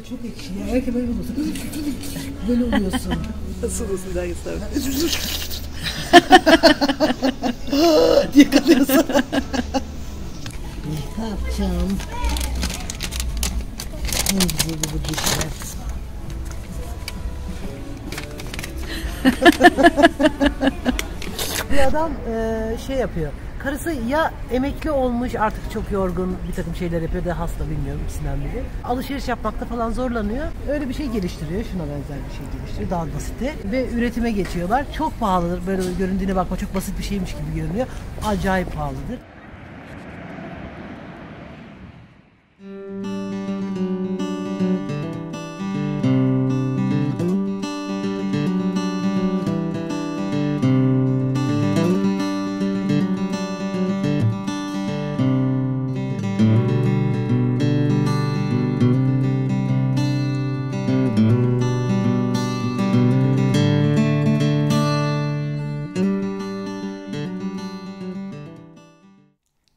da çok ekşi ya. Belki böyle olursun. Böyle oluyorsun. Nasıl olsun daha göster. diye kalıyorsun. Ne yapacağım? Ne güzel bu dişler. Bir adam şey yapıyor. Karısı ya emekli olmuş artık çok yorgun bir takım şeyler yapıyor da hasta bilmiyorum ikisinden biri. Alışveriş yapmakta falan zorlanıyor. Öyle bir şey geliştiriyor. Şuna benzer bir şey geliştiriyor. Daha basiti. Ve üretime geçiyorlar. Çok pahalıdır. Böyle göründüğüne bakma çok basit bir şeymiş gibi görünüyor. Acayip pahalıdır.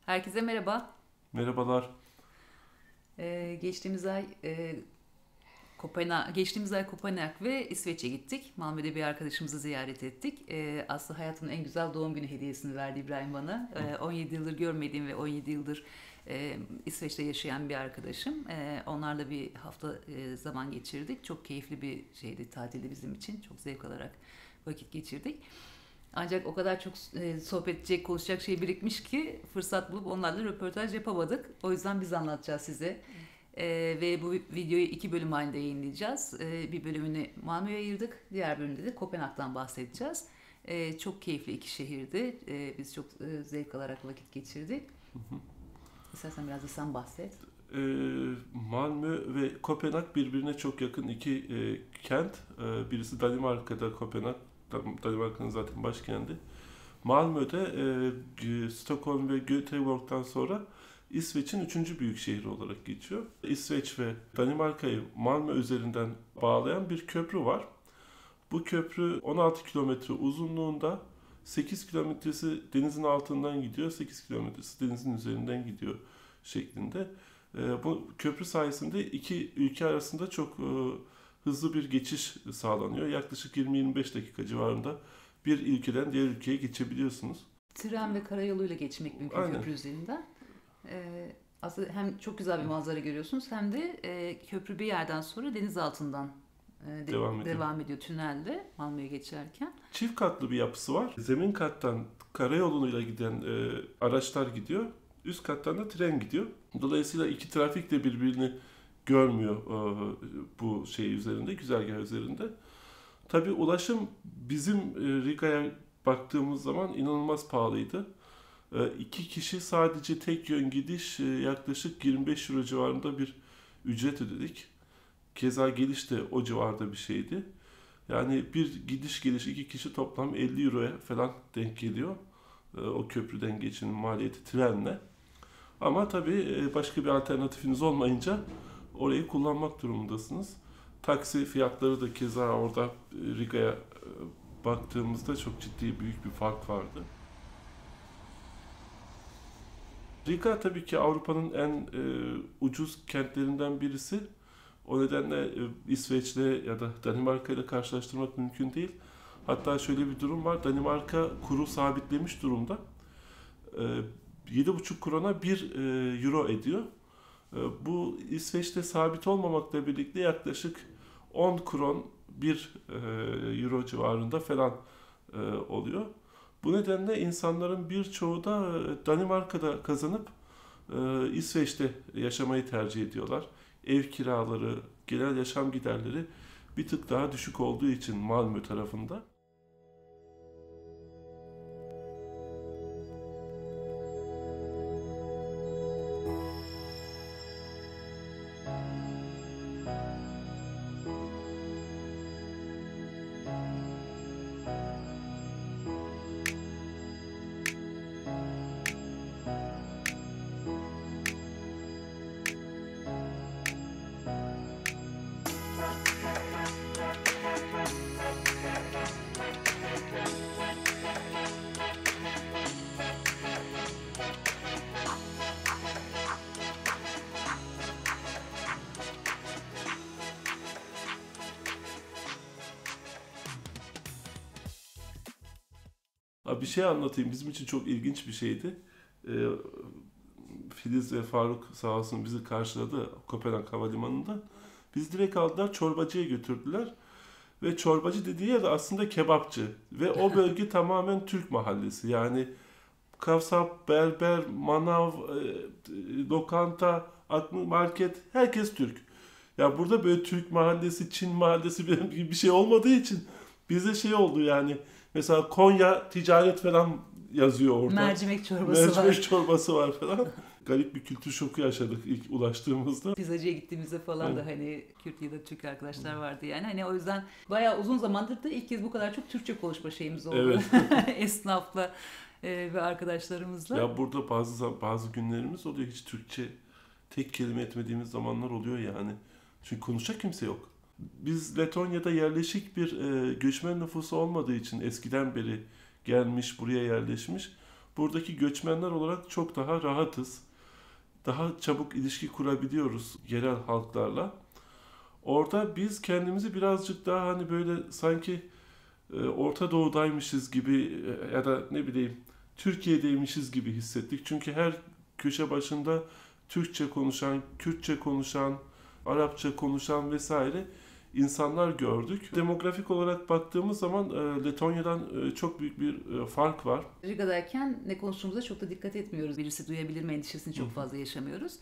Herkese merhaba. Merhabalar. Geçtiğimiz ay Kopenhag ve İsveç'e gittik. Malmö'de bir arkadaşımızı ziyaret ettik. Aslında hayatımın en güzel doğum günü hediyesini verdi İbrahim bana. 17 yıldır görmediğim ve 17 yıldır İsveç'te yaşayan bir arkadaşım. Onlarla bir hafta zaman geçirdik. Çok keyifli bir şeydi, tatildi bizim için. Çok zevk alarak vakit geçirdik. Ancak o kadar çok sohbet edecek, konuşacak şey birikmiş ki fırsat bulup onlarla röportaj yapamadık. O yüzden biz anlatacağız size. Ve bu videoyu 2 bölüm halinde yayınlayacağız. Bir bölümünü Malmö'ye ayırdık, diğer bölümde de Kopenhag'dan bahsedeceğiz. Çok keyifli 2 şehirdi. Biz çok zevk alarak vakit geçirdik. İstersen biraz da sen bahset. Malmö ve Kopenhag birbirine çok yakın 2 kent. Birisi Danimarka'da Kopenhag. Danimarka'nın zaten başkenti. Malmö'de Stockholm ve Göteborg'dan sonra İsveç'in 3. büyük şehri olarak geçiyor. İsveç ve Danimarka'yı Malmö üzerinden bağlayan bir köprü var. Bu köprü 16 kilometre uzunluğunda, 8 kilometresi denizin altından gidiyor, 8 kilometresi denizin üzerinden gidiyor şeklinde. Bu köprü sayesinde 2 ülke arasında çok hızlı bir geçiş sağlanıyor. Yaklaşık 20-25 dakika civarında bir ülkeden diğer ülkeye geçebiliyorsunuz. Tren ve karayoluyla geçmek mümkün. Aynen. Köprü üzerinden. Aslında hem çok güzel bir manzara görüyorsunuz hem de köprü bir yerden sonra deniz altından devam ediyor tünelde Malmö'ye geçerken. Çift katlı bir yapısı var. Zemin kattan karayoluyla giden araçlar gidiyor. Üst kattan da tren gidiyor. Dolayısıyla iki trafik de birbirini görmüyor bu şey üzerinde, güzergah üzerinde. Tabii ulaşım bizim Riga'ya baktığımız zaman inanılmaz pahalıydı. 2 kişi sadece tek yön gidiş yaklaşık 25 euro civarında bir ücret ödedik. Keza geliş de o civarda bir şeydi. Yani bir gidiş geliş 2 kişi toplam 50 euroya falan denk geliyor. O köprüden geçinin maliyeti trenle. Ama tabii başka bir alternatifiniz olmayınca orayı kullanmak durumundasınız. Taksi fiyatları da keza orada Riga'ya baktığımızda çok ciddi büyük bir fark vardı. Riga tabii ki Avrupa'nın en ucuz kentlerinden birisi. O nedenle İsveç'le ya da Danimarka ile karşılaştırmak mümkün değil. Hatta şöyle bir durum var. Danimarka kuru sabitlemiş durumda. 7,5 krona 1 euro ediyor. Bu İsveç'te sabit olmamakla birlikte yaklaşık 10 kron 1 euro civarında falan oluyor. Bu nedenle insanların birçoğu da Danimarka'da kazanıp İsveç'te yaşamayı tercih ediyorlar. Ev kiraları, genel yaşam giderleri bir tık daha düşük olduğu için Malmö tarafında. Bir şey anlatayım. Bizim için çok ilginç bir şeydi. Filiz ve Faruk sağ olsun bizi karşıladı Kopenhag Havalimanı'nda. Biz direkt aldılar, çorbacıya götürdüler. Ve çorbacı dediği yer aslında kebapçı. Ve o bölge tamamen Türk mahallesi. Yani kasap, berber, manav, lokanta, market, herkes Türk. Ya burada böyle Türk mahallesi, Çin mahallesi gibi bir şey olmadığı için bize şey oldu yani. Mesela Konya ticaret falan yazıyor orada. Mercimek çorbası var. Mercimek çorbası var falan. Garip bir kültür şoku yaşadık ilk ulaştığımızda. Pizzacıya gittiğimizde falan da hani Kürt ya da Türk arkadaşlar vardı yani. Hani o yüzden bayağı uzun zamandır da ilk kez bu kadar çok Türkçe konuşma şeyimiz oldu. Evet. Esnafla ve arkadaşlarımızla. Ya burada bazı günlerimiz oluyor, hiç Türkçe tek kelime etmediğimiz zamanlar oluyor yani. Çünkü konuşacak kimse yok. Biz Letonya'da yerleşik bir göçmen nüfusu olmadığı için eskiden beri gelmiş, buraya yerleşmiş. Buradaki göçmenler olarak çok daha rahatız. Daha çabuk ilişki kurabiliyoruz yerel halklarla. Orada biz kendimizi birazcık daha hani böyle sanki Orta Doğu'daymışız gibi ya da ne bileyim Türkiye'deymişiz gibi hissettik. Çünkü her köşe başında Türkçe konuşan, Kürtçe konuşan, Arapça konuşan vesaire insanlar gördük. Demografik olarak baktığımız zaman Letonya'dan çok büyük bir fark var. Riga'dayken ne konuştuğumuza çok da dikkat etmiyoruz. Birisi duyabilir mi endişesini çok fazla yaşamıyoruz.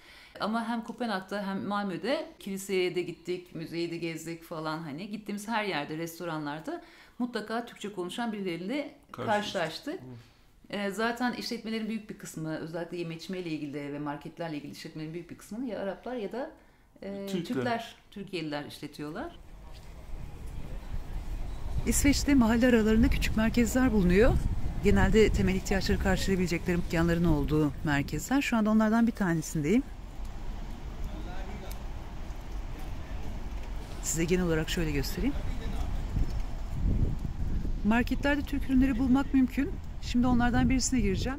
Ama hem Kopenhag'da hem Malmö'de kiliseye de gittik, müzeyi de gezdik falan hani. Gittiğimiz her yerde, restoranlarda mutlaka Türkçe konuşan birileriyle karşılaştık. Zaten işletmelerin büyük bir kısmı, özellikle yeme içmeyle ilgili ve marketlerle ilgili işletmelerin büyük bir kısmını ya Araplar ya da Türkler, Türkiye'liler işletiyorlar. İsveç'te mahalle aralarında küçük merkezler bulunuyor. Genelde temel ihtiyaçları karşılayabilecekleri dükkanların olduğu merkezler. Şu anda onlardan bir tanesindeyim. Size genel olarak şöyle göstereyim. Marketlerde Türk ürünleri bulmak mümkün. Şimdi onlardan birisine gireceğim.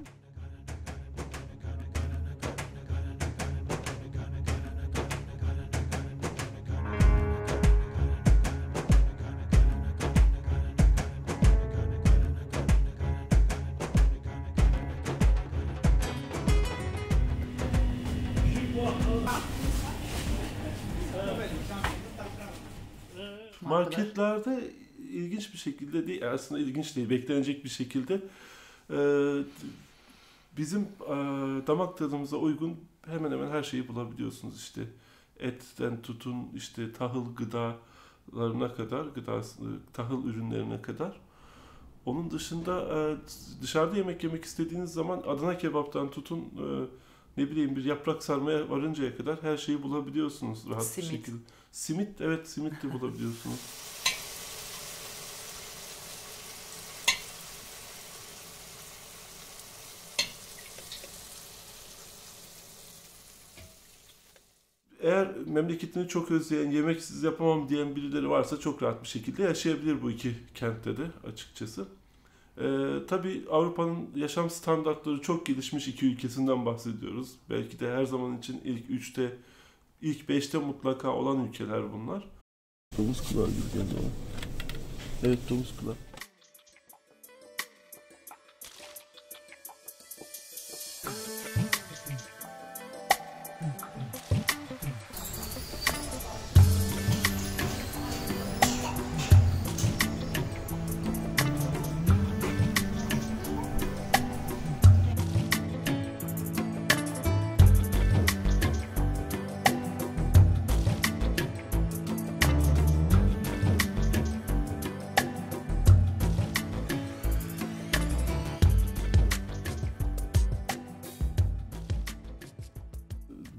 Marketlerde ilginç bir şekilde değil, aslında ilginç değil, beklenecek bir şekilde bizim damak tadımıza uygun hemen hemen her şeyi bulabiliyorsunuz. İşte etten tutun, işte tahıl gıdalarına kadar, tahıl ürünlerine kadar. Onun dışında dışarıda yemek yemek istediğiniz zaman Adana kebaptan tutun, ne bileyim bir yaprak sarmaya varıncaya kadar her şeyi bulabiliyorsunuz rahat bir şekilde. Simit, evet simit de bulabiliyorsunuz. Eğer memleketini çok özleyen, yemeksiz yapamam diyen birileri varsa çok rahat bir şekilde yaşayabilir bu iki kentte de açıkçası. Tabii Avrupa'nın yaşam standartları çok gelişmiş iki ülkesinden bahsediyoruz. Belki de her zaman için ilk 3'te, ilk 5'te mutlaka olan ülkeler bunlar. Domuz kulağı gibi geldi ama. Evet, domuz kulağı.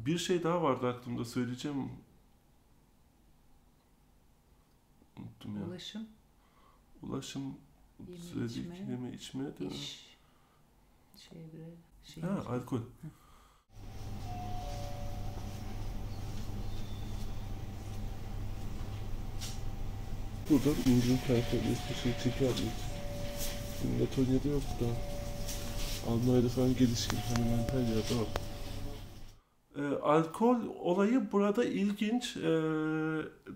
Bir şey daha vardı aklımda, söyleyeceğim. Unuttum ya. Ulaşım söyledik, yeme içme de alkol. Buradan indirim kaykayla şey çeker miyiz? Letonya'da yok da. Almanya'da falan gelişkin, hani Antalya'da var. Alkol olayı burada ilginç.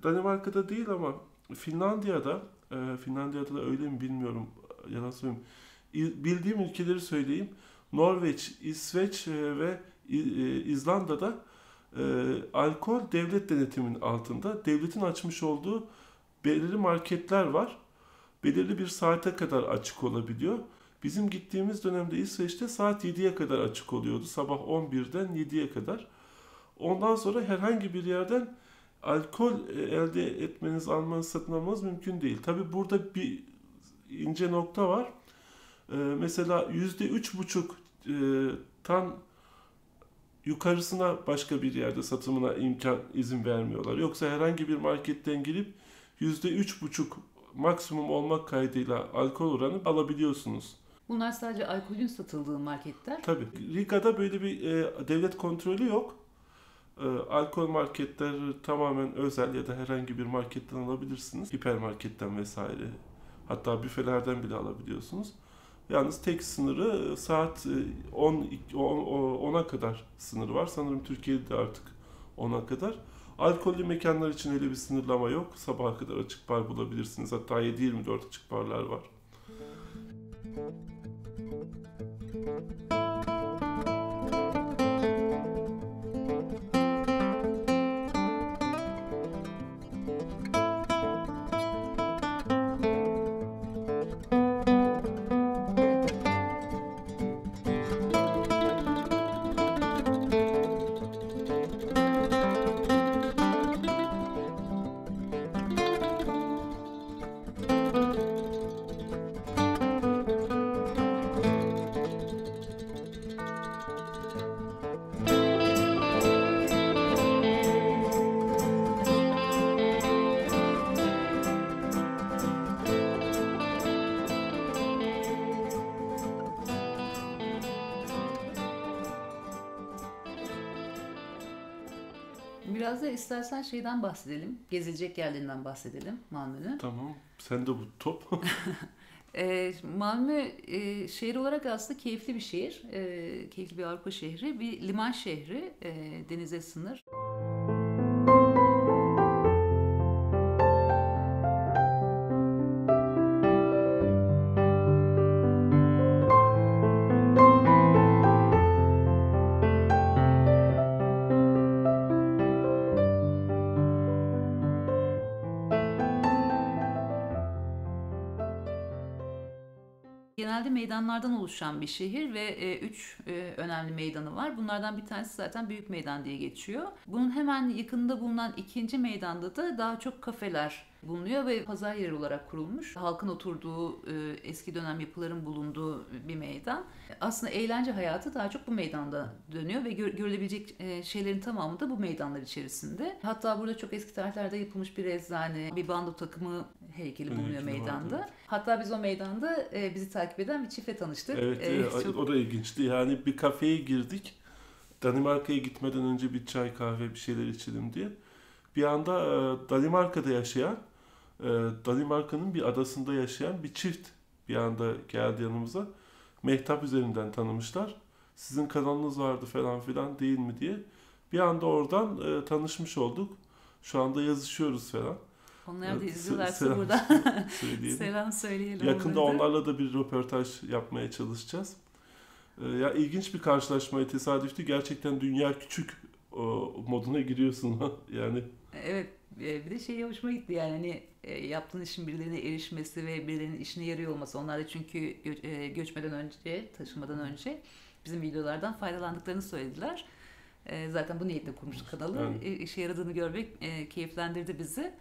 Danimarka'da değil ama Finlandiya'da da öyle mi bilmiyorum, yalan söyleyeyim. Bildiğim ülkeleri söyleyeyim. Norveç, İsveç ve İzlanda'da alkol devlet denetiminin altında. Devletin açmış olduğu belirli marketler var. Belirli bir saate kadar açık olabiliyor. Bizim gittiğimiz dönemde İsveç'te saat 7'ye kadar açık oluyordu. Sabah 11'den 7'ye kadar. Ondan sonra herhangi bir yerden alkol elde etmeniz, almanız, satın almanız mümkün değil. Tabii burada bir ince nokta var. Mesela %3,5 yukarısına başka bir yerde satımına izin vermiyorlar. Yoksa herhangi bir marketten girip %3,5 maksimum olmak kaydıyla alkol oranı alabiliyorsunuz. Bunlar sadece alkolün satıldığı marketler. Tabii. Riga'da böyle bir devlet kontrolü yok. Alkol marketler tamamen özel ya da herhangi bir marketten alabilirsiniz. Hipermarketten vesaire. Hatta büfelerden bile alabiliyorsunuz. Yalnız tek sınırı saat 10'a kadar sınırı var. Sanırım Türkiye'de artık 10'a kadar. Alkollü mekanlar için öyle bir sınırlama yok. Sabaha kadar açık bar bulabilirsiniz. Hatta 7/24 açık barlar var. Biraz da istersen şeyden bahsedelim. Gezilecek yerlerinden bahsedelim Malmö'nün. Tamam. Sen de bu top. Malmö şehir olarak aslında keyifli bir şehir. Keyifli bir Avrupa şehri. Bir liman şehri. Denize sınır. Genelde meydanlardan oluşan bir şehir ve 3 önemli meydanı var. Bunlardan bir tanesi zaten Büyük Meydan diye geçiyor. Bunun hemen yakınında bulunan ikinci meydanda da daha çok kafeler bulunuyor ve pazar yeri olarak kurulmuş. Halkın oturduğu, eski dönem yapıların bulunduğu bir meydan. Aslında eğlence hayatı daha çok bu meydanda dönüyor ve görülebilecek şeylerin tamamı da bu meydanlar içerisinde. Hatta burada çok eski tarihlerde yapılmış bir eczane, bir bando takımı heykeli bulunuyor meydanda. Vardı. Hatta biz o meydanda bizi takip eden bir çiftle tanıştık. Evet, çok... o da ilginçti. Yani bir kafeye girdik. Danimarka'ya gitmeden önce bir çay, kahve, bir şeyler içelim diye. Bir anda Danimarka'da yaşayan, Danimarka'nın bir adasında yaşayan bir çift bir anda geldi yanımıza. Mehtap üzerinden tanımışlar. Sizin kanalınız vardı falan filan değil mi diye. Bir anda oradan tanışmış olduk. Şu anda yazışıyoruz falan. Onlar da izliyorlarsa burada selam söyleyelim. Yakında onlarla da bir röportaj yapmaya çalışacağız. Ya ilginç bir karşılaşmaya tesadüftü. Gerçekten dünya küçük moduna giriyorsun yani. Evet. Bir de şey hoşuma gitti yani hani yaptığın işin birilerine erişmesi ve birilerinin işine yarıyor olması. Onlar da çünkü göçmeden önce, taşınmadan önce bizim videolardan faydalandıklarını söylediler. Zaten bu niyetle kurmuştuk kanalı. Yani. İşe yaradığını görmek keyiflendirdi bizi.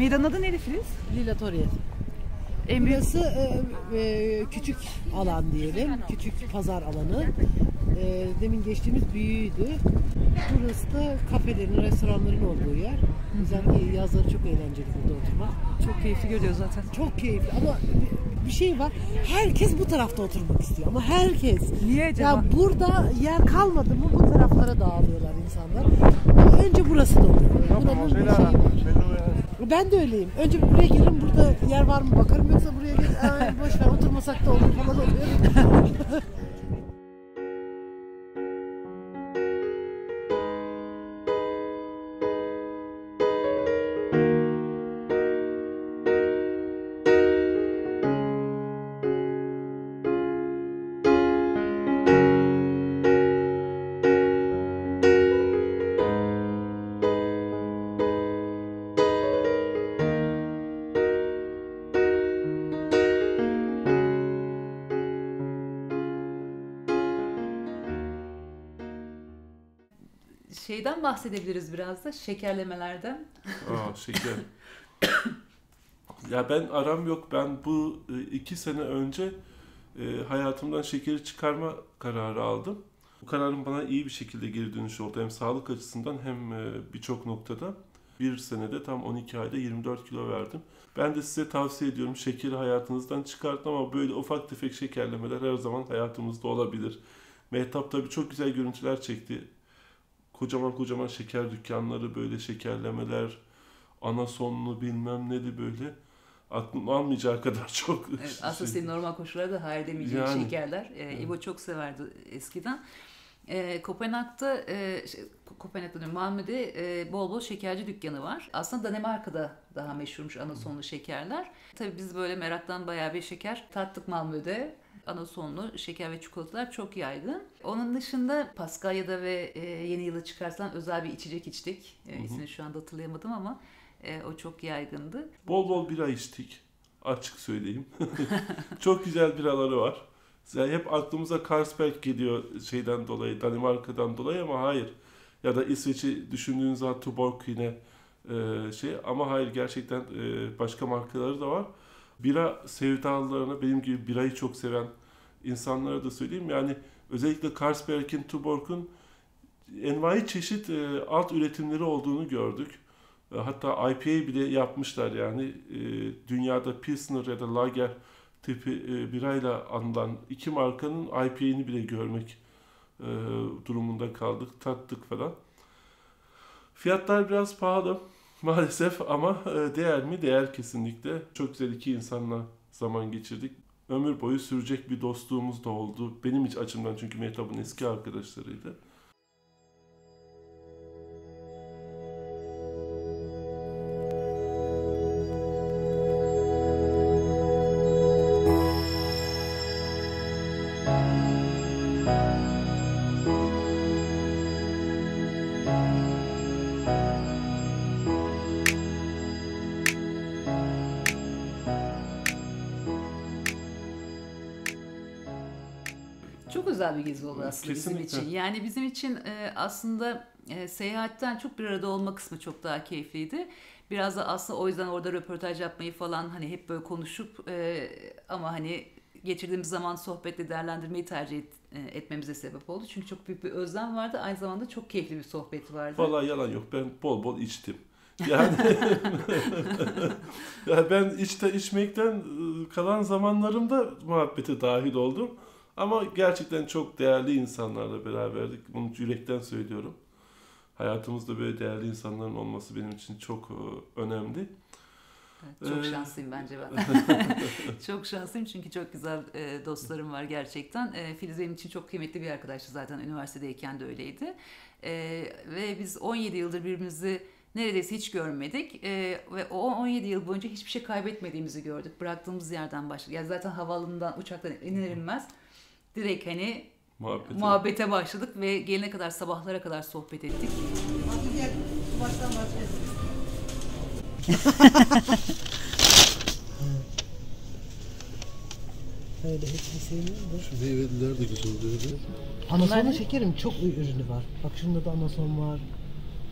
Meydanın adı neydi Filiz? Lila Torres. En büyük... Burası küçük alan diyelim. Küçük pazar alanı. Demin geçtiğimiz büyüğüydü. Burası da kafelerin, restoranların olduğu yer. Özellikle yazları çok eğlenceli burada oturmak. Çok keyifli görüyor zaten. Çok keyifli ama bir şey var. Herkes bu tarafta oturmak istiyor ama herkes. Niye acaba? Ya burada yer kalmadı mı bu taraflara dağılıyorlar insanlar. Ama önce burası da oluyor. Buranın bir şeyi var. Ben de öyleyim. Önce buraya gelirim, burada yer var mı bakarım, yoksa buraya gel, boş ver oturmasak da olur falan oluyor. Şeyden bahsedebiliriz biraz da, şekerlemelerden. Şeker. Ya ben aram yok. Ben bu 2 sene önce hayatımdan şekeri çıkarma kararı aldım. Bu kararın bana iyi bir şekilde geri dönüş oldu. Hem sağlık açısından hem birçok noktada. Bir senede tam 12 ayda 24 kilo verdim. Ben de size tavsiye ediyorum, şekeri hayatınızdan çıkartın ama böyle ufak tefek şekerlemeler her zaman hayatımızda olabilir. Mehtap tabii çok güzel görüntüler çekti. Kocaman kocaman şeker dükkanları, böyle şekerlemeler, anasonlu bilmem neydi böyle. Aklım almayacağı kadar çok. Evet, aslında senin normal koşullarda hayır demeyeceğin şekerler. İbo çok severdi eskiden. Kopenhag'da, Malmö'de bol bol şekerci dükkanı var. Aslında Danimarka'da daha meşhurmuş anasonlu şekerler. Tabii biz böyle meraktan bayağı bir şeker tattık Malmö'de. Anasonlu şeker ve çikolatalar çok yaygın. Onun dışında Paskalya'da ve yeni yıla çıkarsan özel bir içecek içtik. İsmini şu anda hatırlayamadım ama o çok yaygındı. Bol bol bira içtik. Açık söyleyeyim. Çok güzel biraları var. Yani hep aklımıza Carlsberg geliyor şeyden dolayı, Danimarka'dan dolayı ama hayır. Ya da İsveç'i düşündüğünüz zaman Tuborg yine ama hayır, gerçekten başka markaları da var. Bira sevdalılarına, benim gibi birayı çok seven insanlara da söyleyeyim. Yani özellikle Carlsberg'in, Tuborg'un envai çeşit alt üretimleri olduğunu gördük. Hatta IPA bile yapmışlar yani. Dünyada Pilsner ya da Lager tipi birayla anılan 2 markanın IPA'ini bile görmek durumunda kaldık, tattık falan. Fiyatlar biraz pahalı maalesef ama değer mi? Değer kesinlikle. Çok güzel 2 insanla zaman geçirdik. Ömür boyu sürecek bir dostluğumuz da oldu. Benim hiç açımdan, çünkü Mehtap'ın eski arkadaşlarıydı. Çok özel bir gezi oldu aslında Kesinlikle. bizim için. Yani bizim için aslında seyahatten çok bir arada olma kısmı çok daha keyifliydi. Biraz da aslında o yüzden orada röportaj yapmayı falan hani hep böyle konuşup ama hani geçirdiğimiz zaman sohbetle değerlendirmeyi tercih etmemize sebep oldu. Çünkü çok büyük bir özlem vardı. Aynı zamanda çok keyifli bir sohbet vardı. Vallahi yalan yok. Ben bol bol içtim. Yani, yani ben içmekten kalan zamanlarımda muhabbete dahil oldum. Ama gerçekten çok değerli insanlarla beraberdik. Bunu yürekten söylüyorum. Hayatımızda böyle değerli insanların olması benim için çok önemli. Evet, çok şanslıyım bence ben. Çok şanslıyım çünkü çok güzel dostlarım var gerçekten. Filiz benim için çok kıymetli bir arkadaştı zaten, üniversitedeyken de öyleydi. Ve biz 17 yıldır birbirimizi neredeyse hiç görmedik ve o 17 yıl boyunca hiçbir şey kaybetmediğimizi gördük. Bıraktığımız yerden başladık. Yani zaten havaalanından, uçaktan iner inmez direkt hani muhabbete başladık ve gelene kadar, sabahlara kadar sohbet ettik. Hadi gel, baştan başlayalım. Öyle hepsini sevmiyorum da. Şu meyveliler de güzel oluyor. Anasonlu şekerim çok ürünü var. Bak şunda da anason var.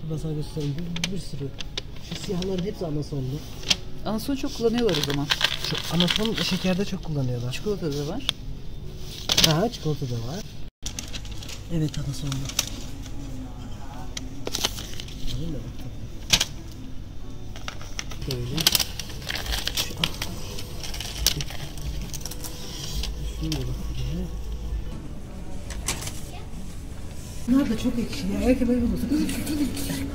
Dur ben sana göstereyim. Bir sürü Şu siyahların hepsi anasonlu. Anason çok kullanıyorlar o zaman. Şu anason şekerde çok kullanıyorlar. Çikolata da var. Ha, çikolata da var. Evet, anasonlu. Öyle bak. Böyle. Şuna bak. Bunlar da çok ekşi ya. Erken böyle oluyorsun.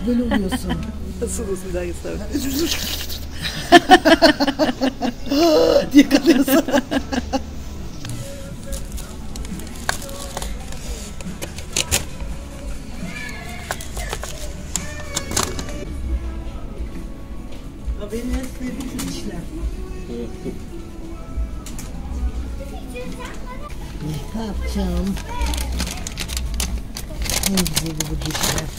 Böyle oluyorsun. Nasıl olsun bir daha göster. diye kalıyorsun. Benim en sevdiğim şu dişler. Ne yapacağım? Ne güzel bu dişler.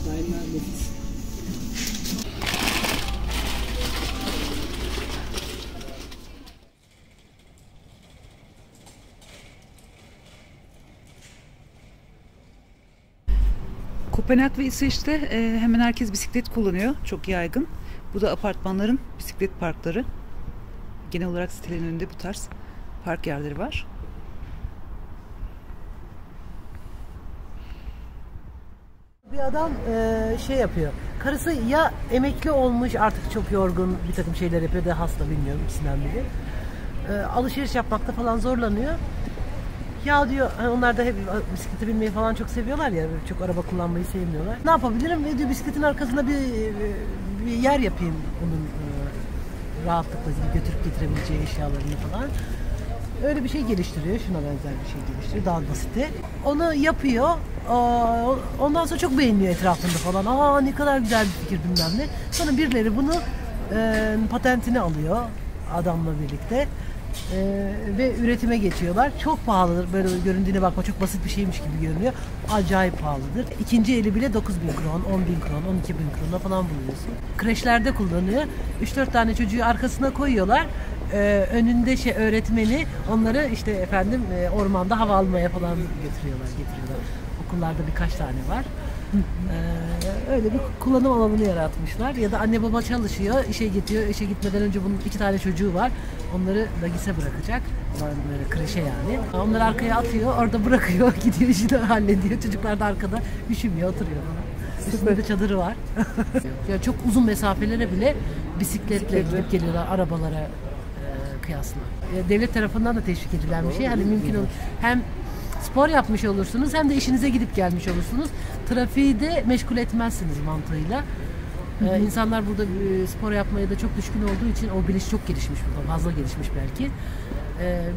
Daima nefis. Kopenhag ve İsveç'te hemen herkes bisiklet kullanıyor. Çok yaygın. Bu da apartmanların bisiklet parkları. Genel olarak sitelerin önünde bu tarz park yerleri var. Bir adam şey yapıyor. Karısı ya emekli olmuş, artık çok yorgun, bir takım şeyler yapıyor da hasta, bilmiyorum, ikisinden biri. Alışveriş yapmakta falan zorlanıyor. Ya diyor, onlar da hep bisiklete binmeyi falan çok seviyorlar ya, çok araba kullanmayı sevmiyorlar. Ne yapabilirim? Ve diyor, bisikletin arkasında bir yer yapayım onun rahatlıkla götürüp getirebileceği eşyalarını falan. Öyle bir şey geliştiriyor, şuna benzer bir şey geliştiriyor, daha basiti. Onu yapıyor, ondan sonra çok beğeniyor etrafında falan. Aa, ne kadar güzel bir fikir, bilmem ne. Sonra birileri bunu patentini alıyor adamla birlikte. Ve üretime geçiyorlar. Çok pahalıdır. Böyle göründüğüne bakma, çok basit bir şeymiş gibi görünüyor. Acayip pahalıdır. İkinci eli bile 9.000 kron, 10.000 kron, 12.000 krona falan buluyorsun. Kreşlerde kullanıyor. 3-4 tane çocuğu arkasına koyuyorlar. Önünde öğretmeni onları işte efendim ormanda hava almaya falan getiriyorlar. Okullarda birkaç tane var. Öyle bir kullanım alanını yaratmışlar. Ya da anne baba çalışıyor, işe gidiyor. İşe gitmeden önce bunun 2 tane çocuğu var. Onları Dagis'e bırakacak. Böyle kreşe yani. Onları arkaya atıyor, orada bırakıyor, gidiyor, işini hallediyor. Çocuklar da arkada üşümüyor, oturuyor falan. Üstünde de çadırı var. Yani çok uzun mesafelere bile bisikletle gidip geliyorlar, arabalara kıyasla. Devlet tarafından da teşvik edilen bir şey. Hani mümkün olur. Hem spor yapmış olursunuz, hem de işinize gidip gelmiş olursunuz. Trafiği de meşgul etmezsiniz mantığıyla. İnsanlar burada spor yapmaya da çok düşkün olduğu için o bilinç çok gelişmiş burada, fazla gelişmiş belki.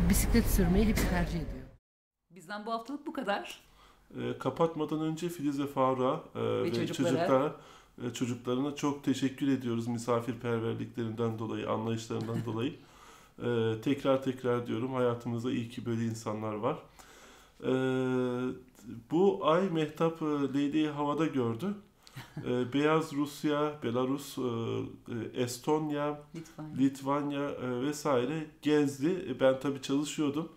Bisiklet sürmeyi hepsi tercih ediyor. Bizden bu haftalık bu kadar. Kapatmadan önce Filiz ve Faruk'a ve çocuklarına çok teşekkür ediyoruz misafirperverliklerinden dolayı, anlayışlarından dolayı. Tekrar diyorum, hayatımızda iyi ki böyle insanlar var. Bu ay Mehtap Leyli'yi havada gördü. Beyaz Rusya, Belarus, Estonya, Litvanya vesaire gezdi. Ben tabii çalışıyordum.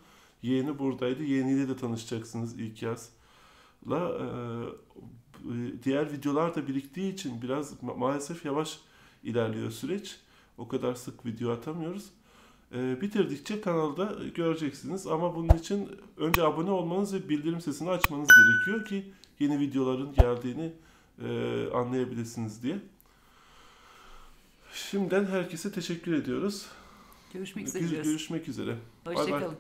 Yeğeni buradaydı. Yeğeniyle de tanışacaksınız ilk yazla. Diğer videolar da biriktiği için biraz maalesef yavaş ilerliyor süreç. O kadar sık video atamıyoruz. Bitirdikçe kanalda göreceksiniz. Ama bunun için önce abone olmanız ve bildirim sesini açmanız gerekiyor ki yeni videoların geldiğini anlayabilirsiniz diye. Şimdiden herkese teşekkür ediyoruz. Görüşmek üzere. Görüşmek üzere. Hoşça kalın.